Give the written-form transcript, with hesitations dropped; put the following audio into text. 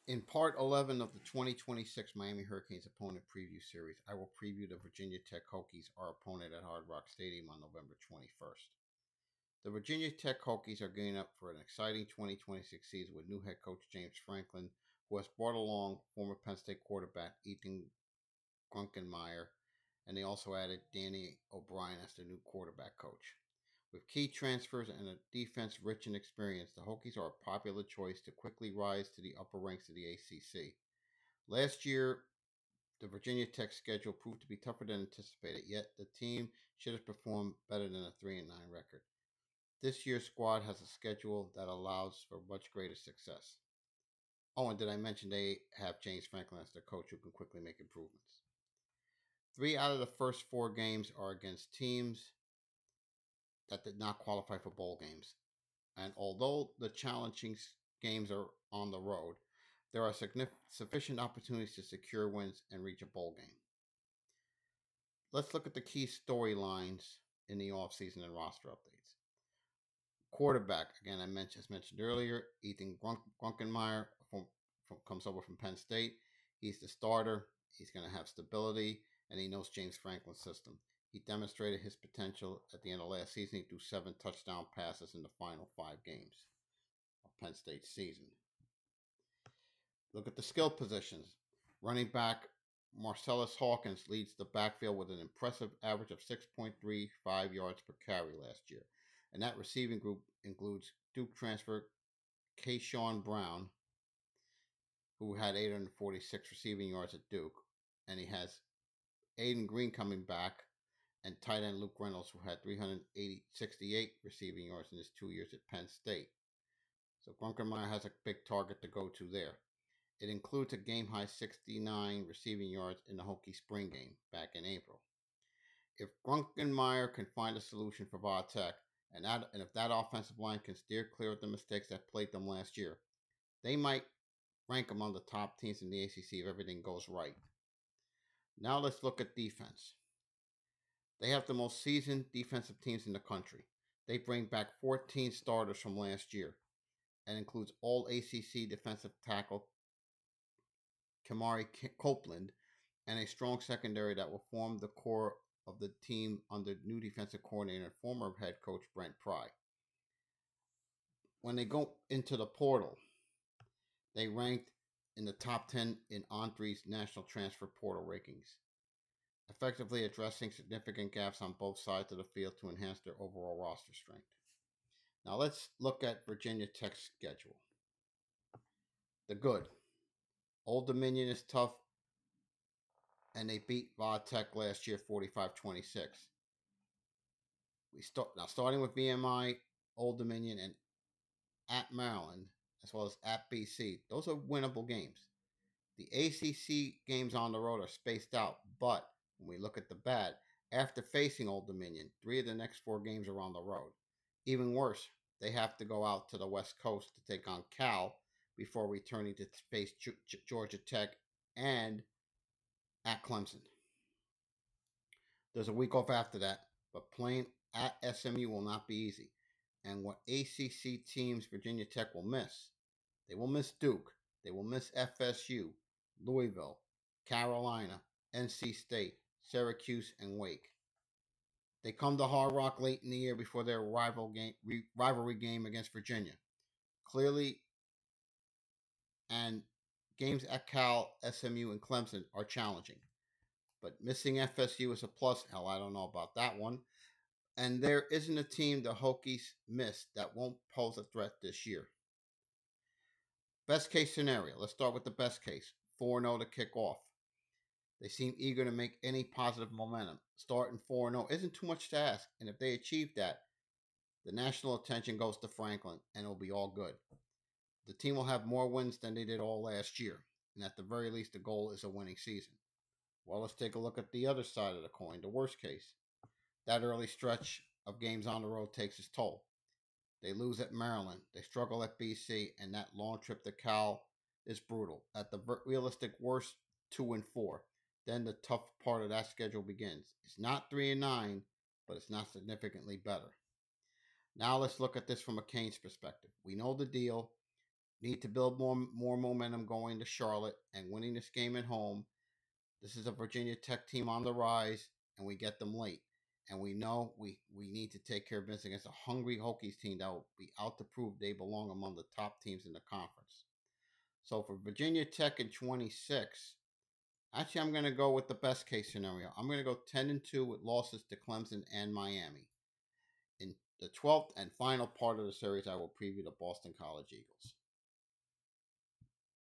In part 11 of the 2026 Miami Hurricanes opponent preview series, I will preview the Virginia Tech Hokies, our opponent at Hard Rock Stadium on November 21st. The Virginia Tech Hokies are gearing up for an exciting 2026 season with new head coach James Franklin, who has brought along former Penn State quarterback Ethan Grunkenmeyer, and they also added Danny O'Brien as their new quarterback coach. With key transfers and a defense rich in experience, the Hokies are a popular choice to quickly rise to the upper ranks of the ACC. Last year, the Virginia Tech schedule proved to be tougher than anticipated, yet the team should have performed better than a 3-9 record. This year's squad has a schedule that allows for much greater success. Oh, and did I mention they have James Franklin as their coach who can quickly make improvements? Three out of the first four games are against teams that did not qualify for bowl games. And although the challenging games are on the road, there are sufficient opportunities to secure wins and reach a bowl game. Let's look at the key storylines in the offseason and roster updates. Quarterback, again, as mentioned earlier, Ethan Grunkenmeyer comes over from Penn State. He's the starter. He's going to have stability, and he knows James Franklin's system. He demonstrated his potential at the end of last season. He threw 7 touchdown passes in the final 5 games of Penn State's season. Look at the skill positions. Running back Marcellus Hawkins leads the backfield with an impressive average of 6.35 yards per carry last year. And that receiving group includes Duke transfer Keyshawn Brown, who had 846 receiving yards at Duke, and he has Aiden Green coming back, and tight end Luke Reynolds, who had 368 receiving yards in his 2 years at Penn State. So Grunkenmeyer has a big target to go to there. It includes a game-high 69 receiving yards in the Hokie spring game back in April. If Grunkenmeyer can find a solution for Tech, and if that offensive line can steer clear of the mistakes that plagued them last year, they might rank among the top teams in the ACC if everything goes right. Now let's look at defense. They have the most seasoned defensive teams in the country. They bring back 14 starters from last year and includes all ACC defensive tackle Kamari Copeland and a strong secondary that will form the core of the team under new defensive coordinator and former head coach Brent Pry. When they go into the portal, they ranked in the top 10 in On3's national transfer portal rankings, effectively addressing significant gaps on both sides of the field to enhance their overall roster strength. Now let's look at Virginia Tech's schedule. The good. Old Dominion is tough, and they beat Tech last year 45-26. Starting with VMI, Old Dominion, and at Maryland, as well as at BC. Those are winnable games. The ACC games on the road are spaced out, but when we look at the bad, after facing Old Dominion, 3 of the next 4 games are on the road. Even worse, they have to go out to the West Coast to take on Cal before returning to face Georgia Tech and at Clemson. There's a week off after that, but playing at SMU will not be easy. And what ACC teams Virginia Tech will miss, they will miss Duke, they will miss FSU, Louisville, Carolina, NC State, Syracuse, and Wake. They come to Hard Rock late in the year before their rivalry game against Virginia. Clearly, and games at Cal, SMU, and Clemson are challenging. But missing FSU is a plus. Hell, I don't know about that one. And there isn't a team the Hokies miss that won't pose a threat this year. Best case scenario. Let's start with the best case. 4-0 to kick off. They seem eager to make any positive momentum. Starting 4-0 isn't too much to ask. And if they achieve that, the national attention goes to Franklin, and it'll be all good. The team will have more wins than they did all last year. And at the very least, the goal is a winning season. Well, let's take a look at the other side of the coin, the worst case. That early stretch of games on the road takes its toll. They lose at Maryland, they struggle at BC, and that long trip to Cal is brutal. At the realistic worst, 2-4. Then the tough part of that schedule begins. It's not 3-9, but it's not significantly better. Now let's look at this from a CANES perspective. We know the deal. need to build more momentum going to Charlotte and winning this game at home. This is a Virginia Tech team on the rise, and we get them late. And we know we need to take care of business against a hungry Hokies team that will be out to prove they belong among the top teams in the conference. So for Virginia Tech in 26, actually I'm going to go with the best case scenario. I'm going to go 10-2 with losses to Clemson and Miami. In the 12th and final part of the series, I will preview the Boston College Eagles.